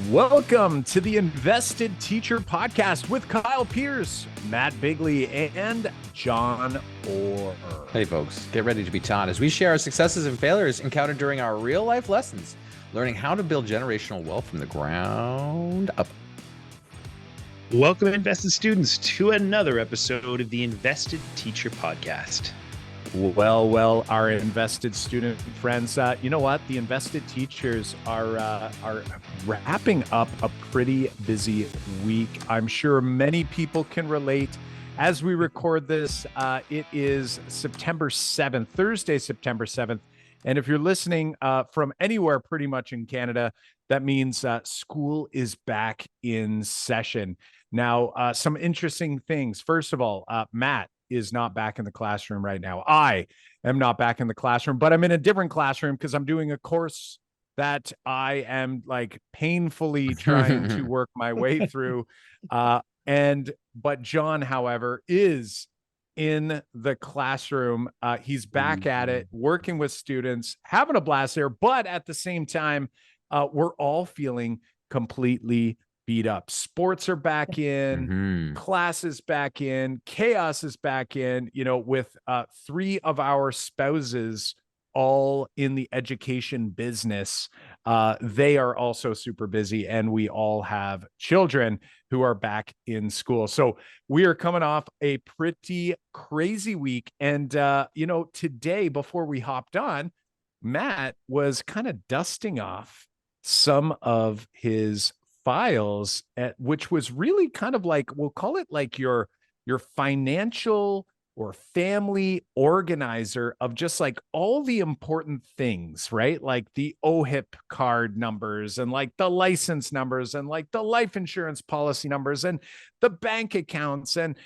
Welcome to the Invested Teacher Podcast with Kyle Pierce, Matt Bigley, and John Orr. Hey folks, get ready to be taught as we share our successes and failures encountered during our real life lessons, learning how to build generational wealth from the ground up. Welcome, invested students, to another episode of the Invested Teacher Podcast. Well, our invested student friends, you know what? The invested teachers are wrapping up a pretty busy week. I'm sure many people can relate. As we record this, it is September 7th, Thursday, September 7th. And if you're listening from anywhere pretty much in Canada, that means school is back in session. Now, some interesting things. First of all, Matt is not back in the classroom right now. I am not back in the classroom, but I'm in a different classroom because I'm doing a course that I am like painfully trying to work my way through. But John, however, is in the classroom. He's back at it, working with students, having a blast there. But at the same time, we're all feeling completely beat up. Sports are back in, classes back in, chaos is back in, with 3 of our spouses all in the education business. They are also super busy, and we all have children who are back in school. So we are coming off a pretty crazy week. And, today, before we hopped on, Matt was kind of dusting off some of his files, which was really kind of like, we'll call it like your financial or family organizer of just like all the important things, right? Like the OHIP card numbers and like the license numbers and like the life insurance policy numbers and the bank accounts and,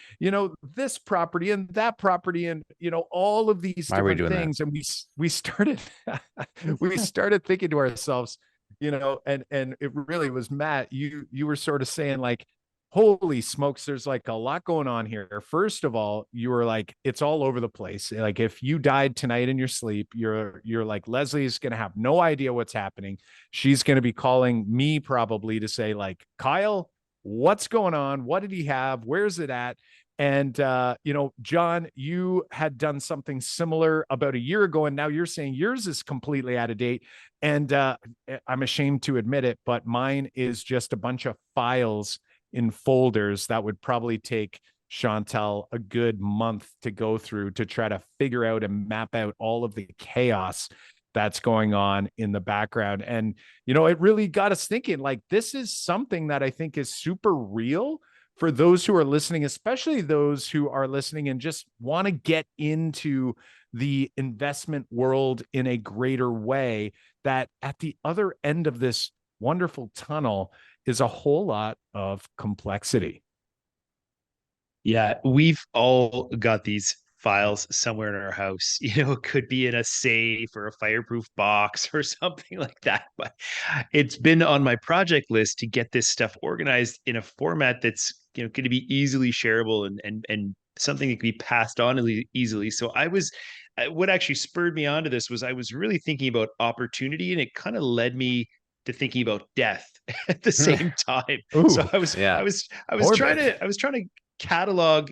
this property and that property and, all of these different things. That? And we started, we started thinking to ourselves, and it really was, Matt, you were sort of saying like, holy smokes, there's like a lot going on here. First of all, you were like, it's all over the place. Like if you died tonight in your sleep, you're like, Leslie's going to have no idea what's happening. She's going to be calling me probably to say like, Kyle, what's going on? What did he have? Where's it at? And, John, you had done something similar about a year ago, and now you're saying yours is completely out of date. And I'm ashamed to admit it, but mine is just a bunch of files in folders that would probably take Chantel a good month to go through to try to figure out and map out all of the chaos that's going on in the background. And, it really got us thinking, like, this is something that I think is super real for those who are listening, especially those who are listening and just want to get into the investment world in a greater way, that at the other end of this wonderful tunnel is a whole lot of complexity. Yeah, we've all got these files somewhere in our house. It could be in a safe or a fireproof box or something like that. But it's been on my project list to get this stuff organized in a format that's going to be easily shareable and something that can be passed on easily. So what actually spurred me onto this was I was really thinking about opportunity, and it kind of led me to thinking about death at the same time. Ooh, so I was trying to catalog,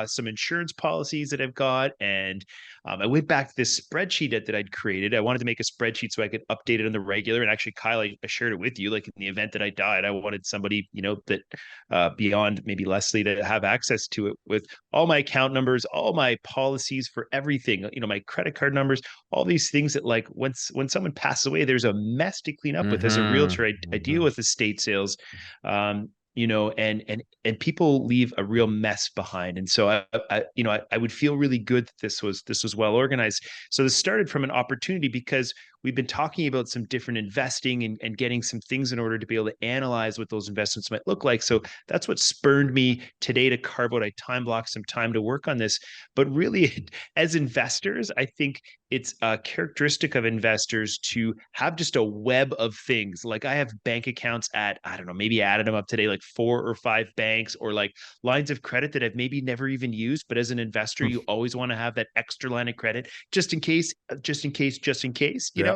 some insurance policies that I've got. And I went back to this spreadsheet that I'd created. I wanted to make a spreadsheet so I could update it on the regular. And actually, Kyle, I shared it with you. Like in the event that I died, I wanted somebody, that beyond maybe Leslie to have access to it with all my account numbers, all my policies for everything, my credit card numbers, all these things that like when someone passes away, there's a mess to clean up with. As a realtor, I deal with estate sales. And people leave a real mess behind. And so I would feel really good that this was well organized. So this started from an opportunity because we've been talking about some different investing and getting some things in order to be able to analyze what those investments might look like. So that's what spurred me today to carve out, I time block some time to work on this. But really, as investors, I think it's a characteristic of investors to have just a web of things. Like I have bank accounts at, I don't know, maybe added them up today, like 4 or 5 banks, or like lines of credit that I've maybe never even used. But as an investor, you always want to have that extra line of credit just in case,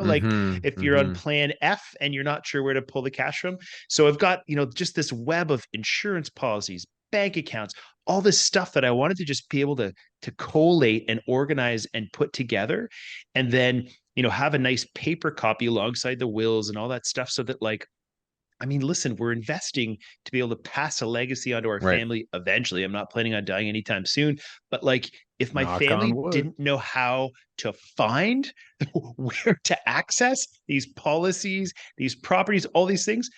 Yeah. like if you're on plan F and you're not sure where to pull the cash from. So I've got, just this web of insurance policies, bank accounts, all this stuff that I wanted to just be able to collate and organize and put together. And then, have a nice paper copy alongside the wills and all that stuff so that like, I mean, listen, we're investing to be able to pass a legacy onto our Right. family eventually. I'm not planning on dying anytime soon, but like if my Knock on family wood. didn't know how to find where to access these policies, these properties, all these things,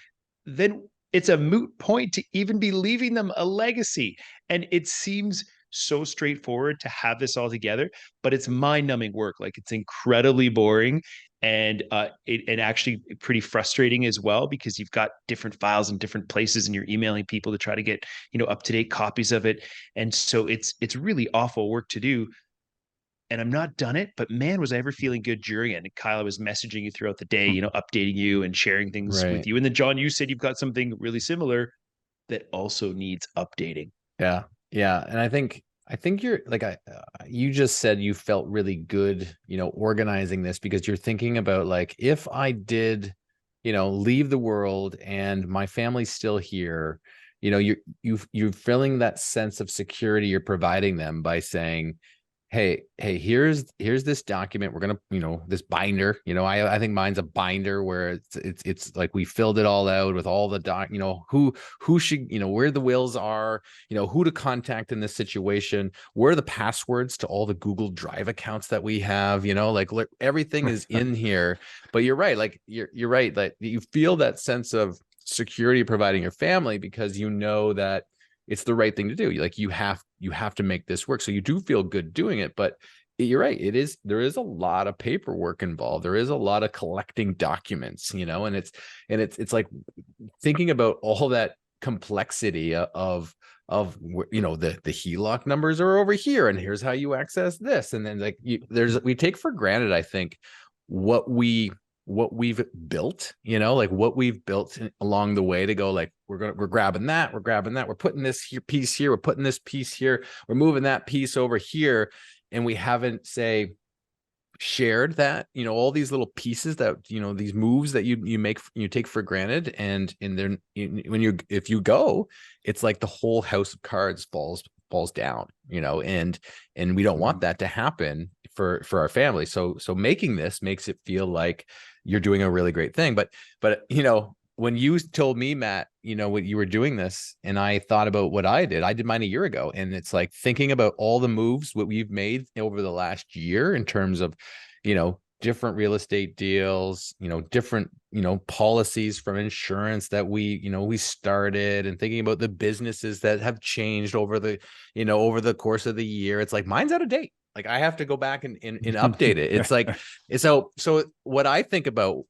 then it's a moot point to even be leaving them a legacy. And it seems so straightforward to have this all together, but it's mind-numbing work. Like it's incredibly boring and and actually pretty frustrating as well, because you've got different files in different places and you're emailing people to try to get up-to-date copies of it. And so it's really awful work to do. And I'm not done it, but man, was I ever feeling good during it. And Kyle, I was messaging you throughout the day, updating you and sharing things with Right. you. And then John, you said you've got something really similar that also needs updating. Yeah. Yeah. And I think you're like, you just said you felt really good, organizing this because you're thinking about like, if I did, leave the world and my family's still here, you're feeling that sense of security you're providing them by saying, hey, here's this document. We're gonna, this binder. I think mine's a binder where it's like we filled it all out with all the who should, where the wills are, who to contact in this situation, where are the passwords to all the Google Drive accounts that we have, like everything is in here. But you're right, like you're right, like you feel that sense of security providing your family because you know that it's the right thing to do. Like you have to make this work. So you do feel good doing it, but you're right. There is a lot of paperwork involved. There is a lot of collecting documents, and it's like thinking about all that complexity of the HELOC numbers are over here and here's how you access this. And then like we take for granted, I think, what we've built, like what we've built along the way to go, like, we're grabbing that, we're putting this piece here, we're putting this piece here, we're moving that piece over here. And we haven't, say, shared that, all these little pieces that, these moves that you take for granted. And then if you go, it's like the whole house of cards falls down, and we don't want that to happen for our family. So making this makes it feel like you're doing a really great thing. But when you told me, Matt, what you were doing this, and I thought about what I did mine a year ago. And it's like thinking about all the moves, what we've made over the last year in terms of, different real estate deals, different, policies from insurance that we started, and thinking about the businesses that have changed over the course of the year. It's like mine's out of date. Like I have to go back and update it. It's like, so what I think about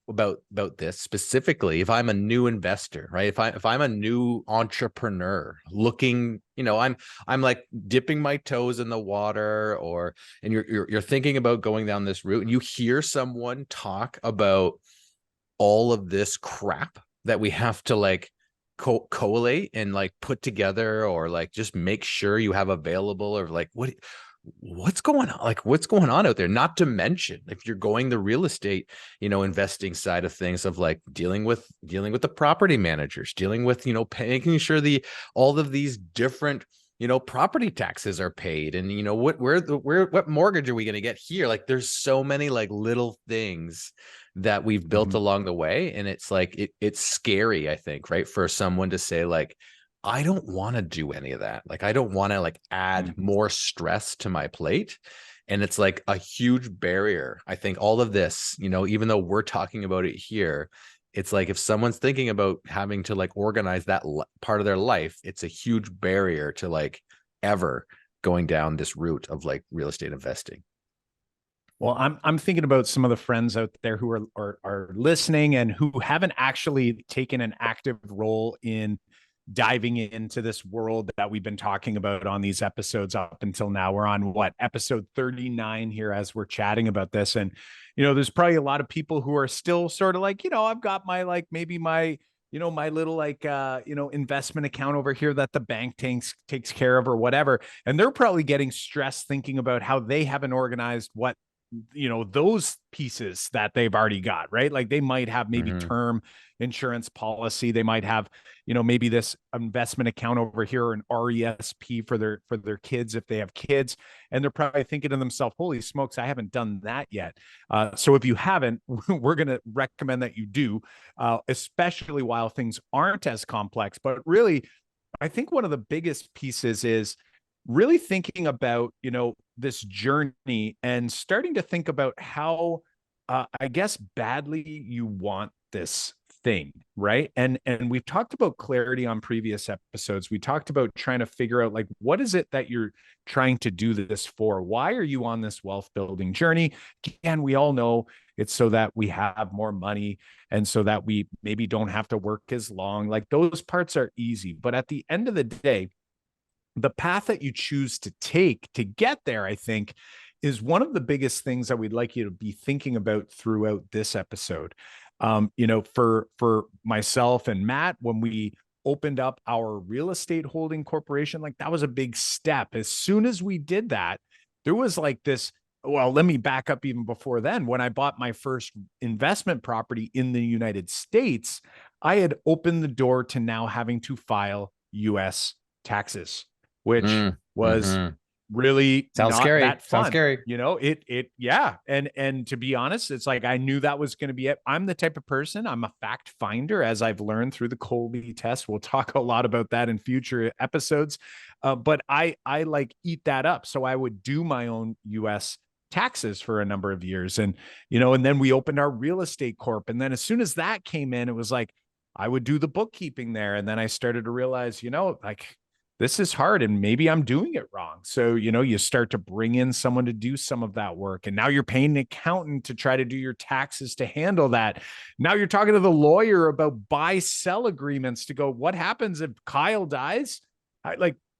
this specifically, if I'm a new investor, right? If I'm a new entrepreneur looking, I'm like dipping my toes in the water, and you're thinking about going down this route, and you hear someone talk about all of this crap that we have to like collate and like put together, or like just make sure you have available, or like what's going on? Like what's going on out there? Not to mention if you're going the real estate, investing side of things, of like dealing with the property managers, dealing with, making sure all of these different, property taxes are paid, and what mortgage are we going to get here? Like there's so many like little things that we've built along the way. And it's like, it's scary, I think, right? For someone to say like, I don't want to do any of that. Like, I don't want to like add more stress to my plate. And it's like a huge barrier. I think all of this, even though we're talking about it here, it's like if someone's thinking about having to like organize that part of their life, it's a huge barrier to like ever going down this route of like real estate investing. Well, I'm thinking about some of the friends out there who are listening and who haven't actually taken an active role in diving into this world that we've been talking about on these episodes up until now. We're on episode 39 here as we're chatting about this. And, there's probably a lot of people who are still sort of like, I've got my, like, maybe my, my little like, investment account over here that the bank takes care of or whatever. And they're probably getting stressed thinking about how they haven't organized what those pieces that they've already got, right? Like they might have maybe term insurance policy. They might have, maybe this investment account over here, an RESP for their kids if they have kids. And they're probably thinking to themselves, holy smokes, I haven't done that yet. So if you haven't, we're going to recommend that you do, especially while things aren't as complex. But really, I think one of the biggest pieces is really thinking about, this journey and starting to think about how, I guess, badly you want this thing, right? And we've talked about clarity on previous episodes. We talked about trying to figure out, like, what is it that you're trying to do this for? Why are you on this wealth building journey? And we all know it's so that we have more money and so that we maybe don't have to work as long. Like, those parts are easy. But at the end of the day, the path that you choose to take to get there, I think, is one of the biggest things that we'd like you to be thinking about throughout this episode. For myself and Matt, when we opened up our real estate holding corporation, like, that was a big step. As soon as we did that, there was like this. Well, let me back up even before then. When I bought my first investment property in the United States, I had opened the door to now having to file US taxes, which was really Sounds not scary. that fun. Sounds scary. Yeah. And to be honest, it's like, I knew that was going to be it. I'm the type of person, I'm a fact finder, as I've learned through the Colby test. We'll talk a lot about that in future episodes. But I like eat that up. So I would do my own US taxes for a number of years. And then we opened our real estate corp. And then as soon as that came in, it was like, I would do the bookkeeping there. And then I started to realize, like, this is hard and maybe I'm doing it wrong. So, you start to bring in someone to do some of that work. And now you're paying an accountant to try to do your taxes to handle that. Now you're talking to the lawyer about buy-sell agreements to go, what happens if Kyle dies?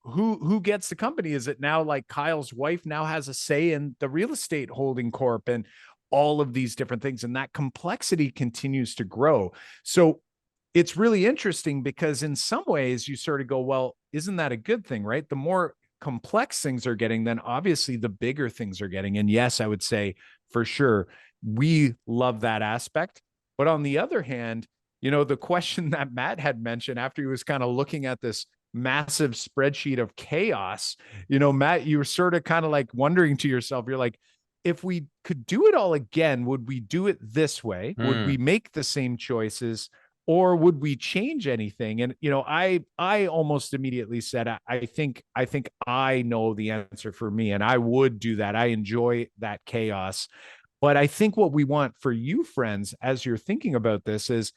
Who gets the company? Is it now like Kyle's wife now has a say in the real estate holding corp and all of these different things? And that complexity continues to grow. So it's really interesting because in some ways you sort of go, well, isn't that a good thing, right? The more complex things are getting, then obviously the bigger things are getting. And yes, I would say for sure, we love that aspect. But on the other hand, the question that Matt had mentioned after he was kind of looking at this massive spreadsheet of chaos, Matt, you were sort of kind of like wondering to yourself, you're like, if we could do it all again, would we do it this way? Would we make the same choices? Or would we change anything? And I almost immediately said, I think I know the answer for me, and I would do that. I enjoy that chaos. But I think what we want for you, friends, as you're thinking about this is,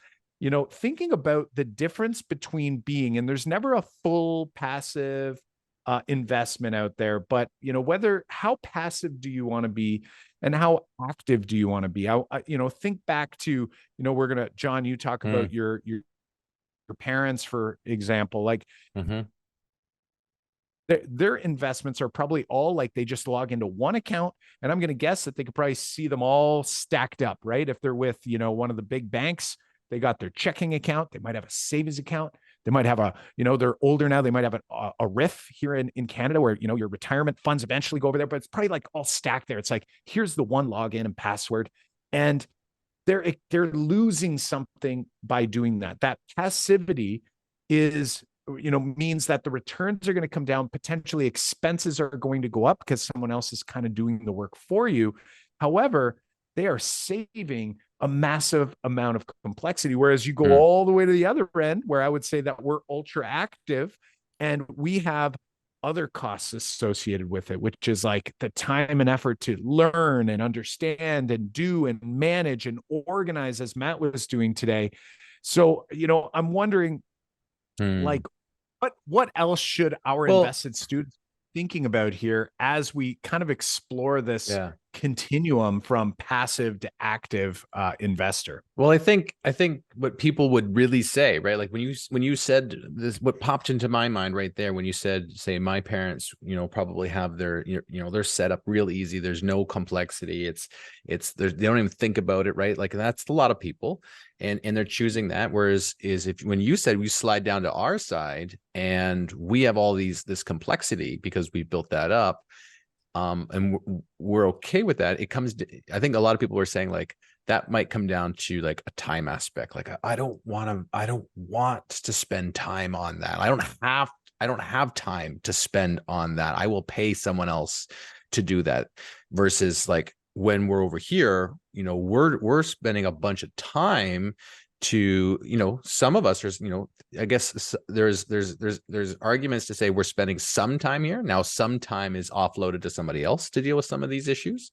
thinking about the difference between being, and there's never a full passive investment out there, but how passive do you want to be and how active do you want to be? I think back to, John, you talk about your parents, for example, like their investments are probably all like, they just log into one account, and I'm going to guess that they could probably see them all stacked up, right? If they're with, one of the big banks, they got their checking account, they might have a savings account. They might have they're older now. They might have a RIF here in Canada where, your retirement funds eventually go over there, but it's probably like all stacked there. It's like, here's the one login and password. And they're losing something by doing that. That passivity is, means that the returns are going to come down. Potentially expenses are going to go up because someone else is kind of doing the work for you. However, they are saving a massive amount of complexity. Whereas you go all the way to the other end, where I would say that we're ultra active and we have other costs associated with it, which is like the time and effort to learn and understand and do and manage and organize, as Matt was doing today. So, I'm wondering, like, what else should our invested students be thinking about here as we kind of explore this continuum from passive to active investor? Well, I think what people would really say, right? Like when you said this, what popped into my mind right there when you said, say, my parents, probably have their, they're set up real easy. There's no complexity. They don't even think about it, right? Like that's a lot of people, and they're choosing that. Whereas when you said we slide down to our side and we have all this complexity because we built that up, And we're okay with that. It comes I think a lot of people are saying like that might come down to like a time aspect. Like I don't want to spend time on that. I don't have time to spend on that. I will pay someone else to do that. Versus like when we're over here, we're spending a bunch of time to, some of us are, I guess there's arguments to say we're spending some time here. Now some time is offloaded to somebody else to deal with some of these issues.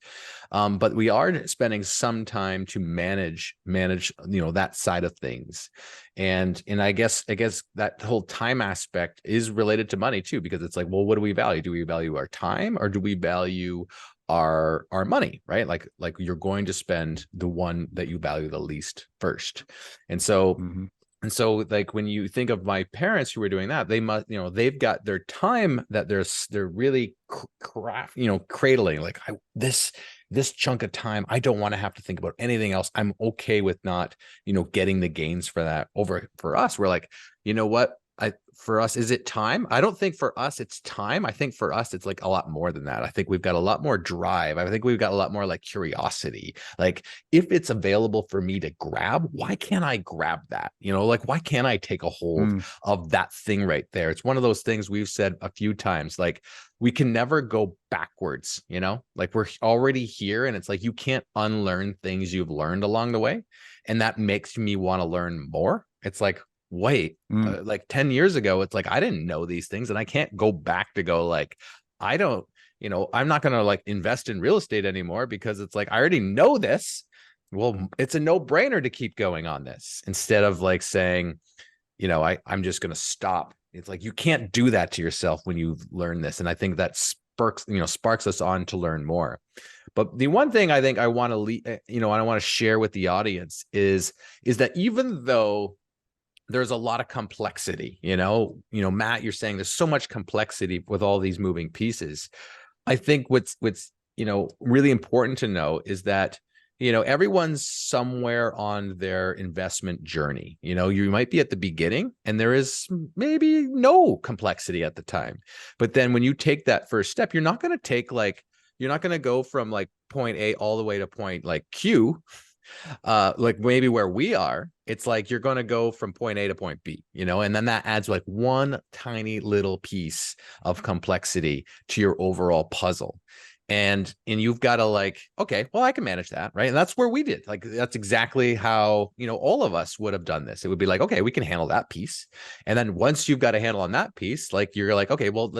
But we are spending some time to manage, that side of things. And I guess that whole time aspect is related to money too, because it's like, well, what do we value? Do we value our time, or do we value our money, right? Like you're going to spend the one that you value the least first. And so like when you think of my parents who were doing that, they must, they've got their time that they're really cradling, like this chunk of time, I don't want to have to think about anything else. I'm okay with not, getting the gains for that. Over for us, we're like, you know what? For us, is it time? I don't think for us it's time. I think for us it's like a lot more than that. I think we've got a lot more drive. I think we've got a lot more like curiosity. Like if it's available for me to grab, why can't I grab that? Like why can't I take a hold of that thing right there? It's one of those things we've said a few times, like we can never go backwards, like we're already here, and it's like you can't unlearn things you've learned along the way. And that makes me want to learn more. It's like, wait, like 10 years ago, it's like I didn't know these things, and I can't go back to go like, I don't, I'm not going to like invest in real estate anymore because it's like I already know this. Well, it's a no-brainer to keep going on this instead of like saying, I'm just going to stop. It's like you can't do that to yourself when you've learned this. And I think that sparks us on to learn more. But the one thing I think I want to I want to share with the audience is that even though there's a lot of complexity, Matt, you're saying there's so much complexity with all these moving pieces. I think what's really important to know is that, everyone's somewhere on their investment journey. You might be at the beginning and there is maybe no complexity at the time. But then when you take that first step, you're not going to go from like point A all the way to point like Q, like maybe where we are. It's like you're going to go from point A to point B, and then that adds like one tiny little piece of complexity to your overall puzzle. And you've got to like, okay, well, I can manage that, right? And that's where we did. Like, that's exactly how, all of us would have done this. It would be like, okay, we can handle that piece. And then once you've got a handle on that piece, like you're like, okay, well,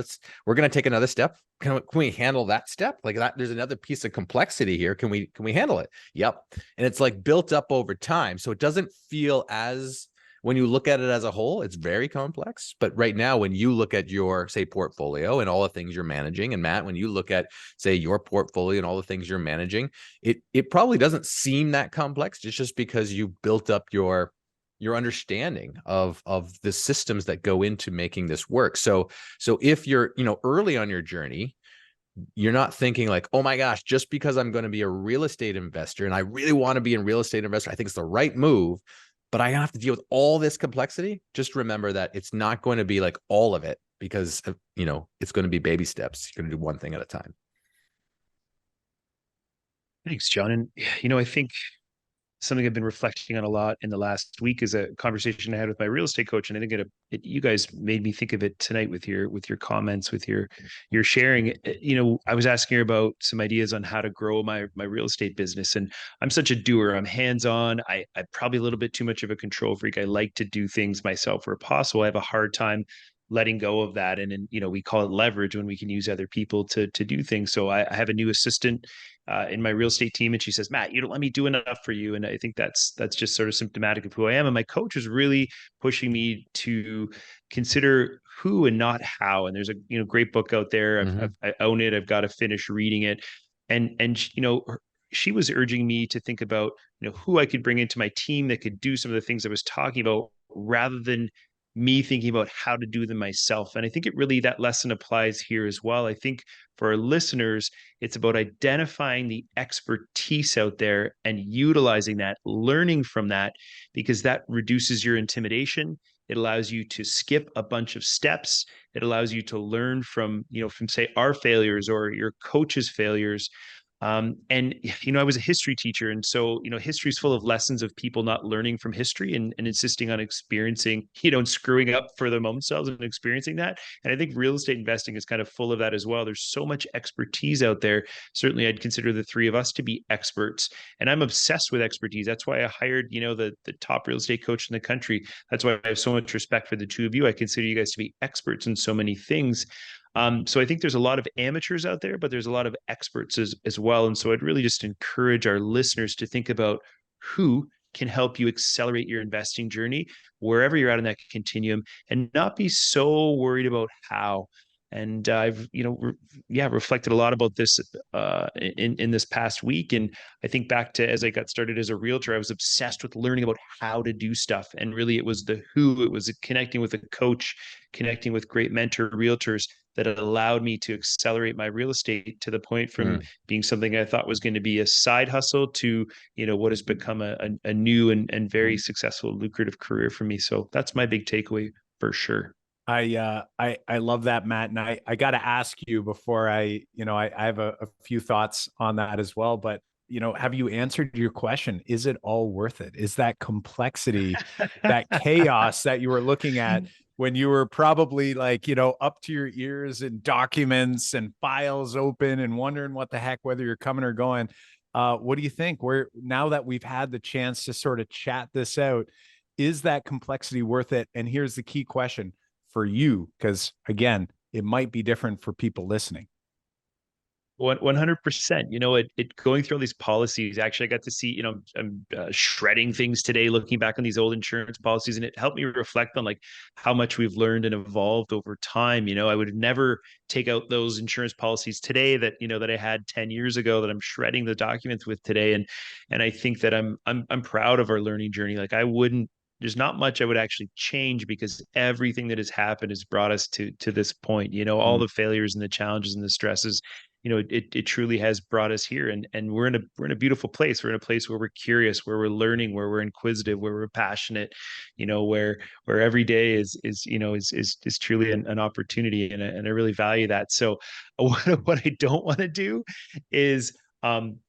we're going to take another step. Can we handle that step? Like that, there's another piece of complexity here. Can we handle it? Yep. And it's like built up over time. So it doesn't feel as, when you look at it as a whole, it's very complex. But right now, when you look at your, say, portfolio and all the things you're managing, and Matt, when you look at, say, your portfolio and all the things you're managing, it probably doesn't seem that complex. It's just because you built up your understanding of the systems that go into making this work. So if you're, early on your journey, you're not thinking like, oh my gosh, just because I'm going to be a real estate investor and I really want to be a real estate investor, I think it's the right move, but I have to deal with all this complexity. Just remember that it's not going to be like all of it, because, it's going to be baby steps. You're going to do one thing at a time. Thanks, John. And, I think something I've been reflecting on a lot in the last week is a conversation I had with my real estate coach. And I think you guys made me think of it tonight with your comments, with your sharing. I was asking her about some ideas on how to grow my real estate business. And I'm such a doer. I'm hands-on. I'm probably a little bit too much of a control freak. I like to do things myself where possible. I have a hard time letting go of that. And we call it leverage when we can use other people to do things. So I have a new assistant in my real estate team, and she says, Matt, you don't let me do enough for you. And I think that's just sort of symptomatic of who I am. And my coach is really pushing me to consider who and not how. And there's a great book out there. I own it. I've got to finish reading it. And she was urging me to think about who I could bring into my team that could do some of the things I was talking about, rather than me thinking about how to do them myself. And I think that lesson applies here as well. I think for our listeners, it's about identifying the expertise out there and utilizing that, learning from that, because that reduces your intimidation. It allows you to skip a bunch of steps. It allows you to learn from, from say our failures or your coach's failures. And I was a history teacher, and so history is full of lessons of people not learning from history and insisting on experiencing, and screwing up for their themselves and experiencing that. And I think real estate investing is kind of full of that as well. There's so much expertise out there. Certainly, I'd consider the three of us to be experts, and I'm obsessed with expertise. That's why I hired the top real estate coach in the country. That's why I have so much respect for the two of you. I consider you guys to be experts in so many things. So I think there's a lot of amateurs out there, but there's a lot of experts as well. And so I'd really just encourage our listeners to think about who can help you accelerate your investing journey wherever you're at in that continuum, and not be so worried about how. And I've reflected a lot about this in this past week. And I think back to as I got started as a realtor, I was obsessed with learning about how to do stuff. And really, it was the who. It was connecting with a coach, connecting with great mentor realtors that allowed me to accelerate my real estate to the point from being something I thought was going to be a side hustle to, what has become a new and very successful, lucrative career for me. So that's my big takeaway for sure. I love that, Matt. And I got to ask you before I have a few thoughts on that as well, but have you answered your question? Is it all worth it? Is that complexity, that chaos that you were looking at when you were probably like, up to your ears in documents and files open and wondering what the heck, whether you're coming or going? What do you think? Now that we've had the chance to sort of chat this out, is that complexity worth it? And here's the key question for you, because again, it might be different for people listening. 100%. It going through all these policies. Actually, I got to see, I'm shredding things today, looking back on these old insurance policies, and it helped me reflect on like how much we've learned and evolved over time. I would never take out those insurance policies today that I had 10 years ago that I'm shredding the documents with today. And I think that I'm proud of our learning journey. Like there's not much I would actually change, because everything that has happened has brought us to this point. All the failures and the challenges and the stresses, it truly has brought us here, and we're in a beautiful place. We're in a place where we're curious, where we're learning, where we're inquisitive, where we're passionate, where every day is truly an opportunity, and I really value that. So what I don't want to do is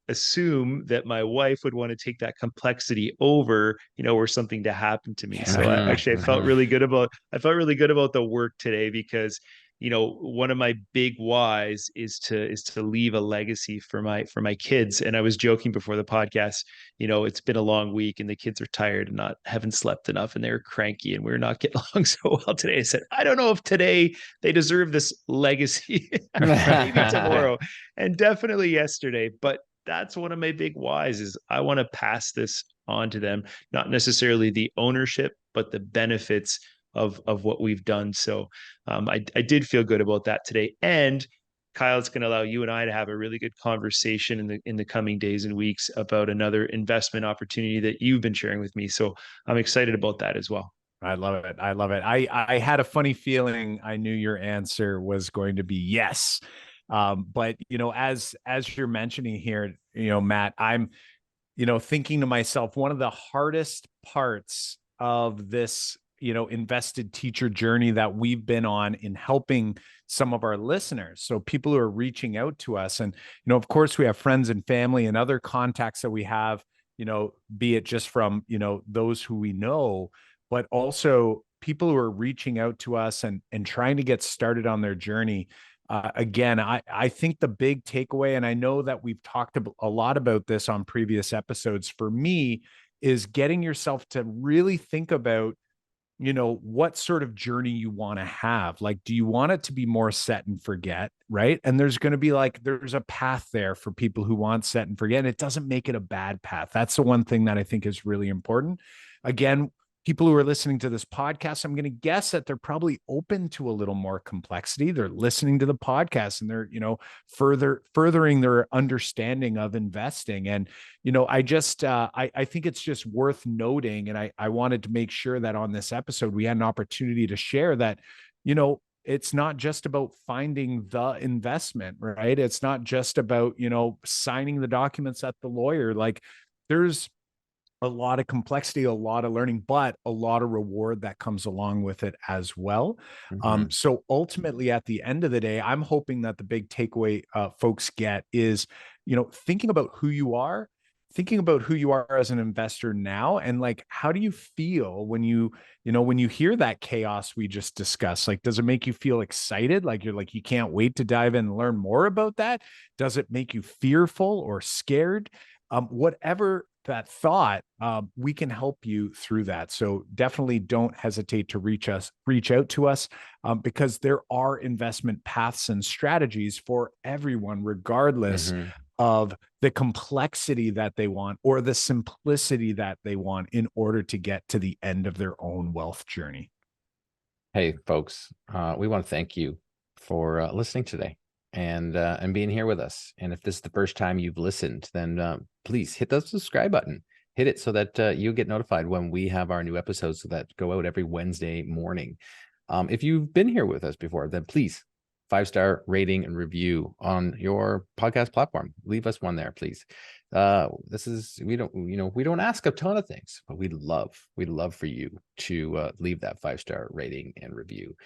assume that my wife would want to take that complexity over, or something to happen to me. So I felt really good about the work today, because one of my big whys is to leave a legacy for my kids. And I was joking before the podcast, it's been a long week and the kids are tired and haven't slept enough, and they're cranky and we're not getting along so well today. I said, I don't know if today they deserve this legacy. Maybe tomorrow, and definitely yesterday. But that's one of my big whys, is I want to pass this on to them, not necessarily the ownership, but the benefits of what we've done. So I did feel good about that today. And Kyle, it's going to allow you and I to have a really good conversation in the coming days and weeks about another investment opportunity that you've been sharing with me. So I'm excited about that as well. I love it. I love it. I had a funny feeling I knew your answer was going to be yes. But as you're mentioning here, Matt, I'm thinking to myself, one of the hardest parts of this invested teacher journey that we've been on in helping some of our listeners, so people who are reaching out to us, and of course we have friends and family and other contacts that we have, be it just from those who we know, but also people who are reaching out to us and trying to get started on their journey. Again, I think the big takeaway, and I know that we've talked a lot about this on previous episodes, for me, is getting yourself to really think about what sort of journey you want to have. Like, do you want it to be more set and forget, right? And there's going to be there's a path there for people who want set and forget. And it doesn't make it a bad path. That's the one thing that I think is really important. Again, people who are listening to this podcast, I'm going to guess that they're probably open to a little more complexity. They're listening to the podcast and they're, furthering their understanding of investing. And, I just, I think it's just worth noting. And I wanted to make sure that on this episode, we had an opportunity to share that, it's not just about finding the investment, right? It's not just about, signing the documents at the lawyer. Like, there's a lot of complexity, a lot of learning, but a lot of reward that comes along with it as well. Mhm. So ultimately, at the end of the day, I'm hoping that the big takeaway folks get is, thinking about who you are, thinking about who you are as an investor now, and like, how do you feel when when you hear that chaos we just discussed? Like, does it make you feel excited? Like you can't wait to dive in and learn more about that? Does it make you fearful or scared? Whatever that thought, we can help you through that. So definitely don't hesitate to reach out to us, because there are investment paths and strategies for everyone, regardless Mhm. of the complexity that they want or the simplicity that they want in order to get to the end of their own wealth journey. Hey, folks, we want to thank you for listening today and being here with us. And if this is the first time you've listened, then please hit the subscribe button. Hit it so that you get notified when we have our new episodes that go out every Wednesday morning. If you've been here with us before, then please 5-star rating and review on your podcast platform. Leave us one there, please. This is we don't ask a ton of things, but we'd love for you to leave that 5-star rating and review.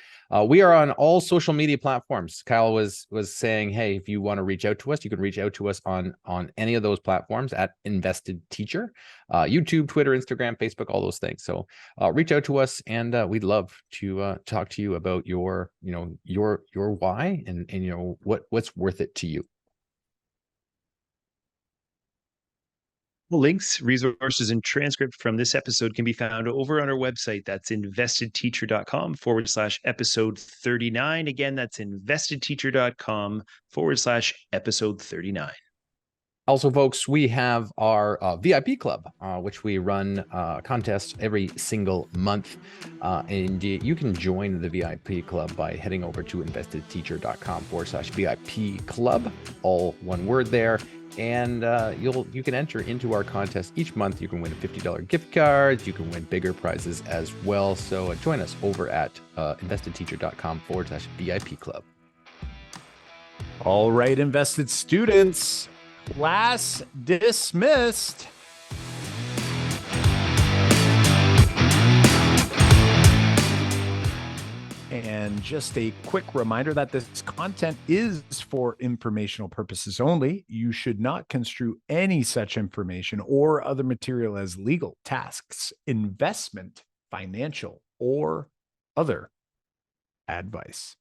We are on all social media platforms. Kyle was saying, hey, if you want to reach out to us, you can reach out to us on any of those platforms at Invested Teacher, YouTube, Twitter, Instagram, Facebook, all those things. So reach out to us, and we'd love to talk to you about your why and what's worth it to you. Links, resources, and transcript from this episode can be found over on our website. That's investedteacher.com/episode 39. Again, that's investedteacher.com/episode 39. Also, folks, we have our VIP club, which we run contests every single month. And you can join the VIP club by heading over to investedteacher.com/VIP club, all one word there. And you can enter into our contest each month. You can win a $50 gift card. You can win bigger prizes as well. So join us over at investedteacher.com/VIP club. All right, invested students, class dismissed. And just a quick reminder that this content is for informational purposes only. You should not construe any such information or other material as legal, tasks, investment, financial, or other advice.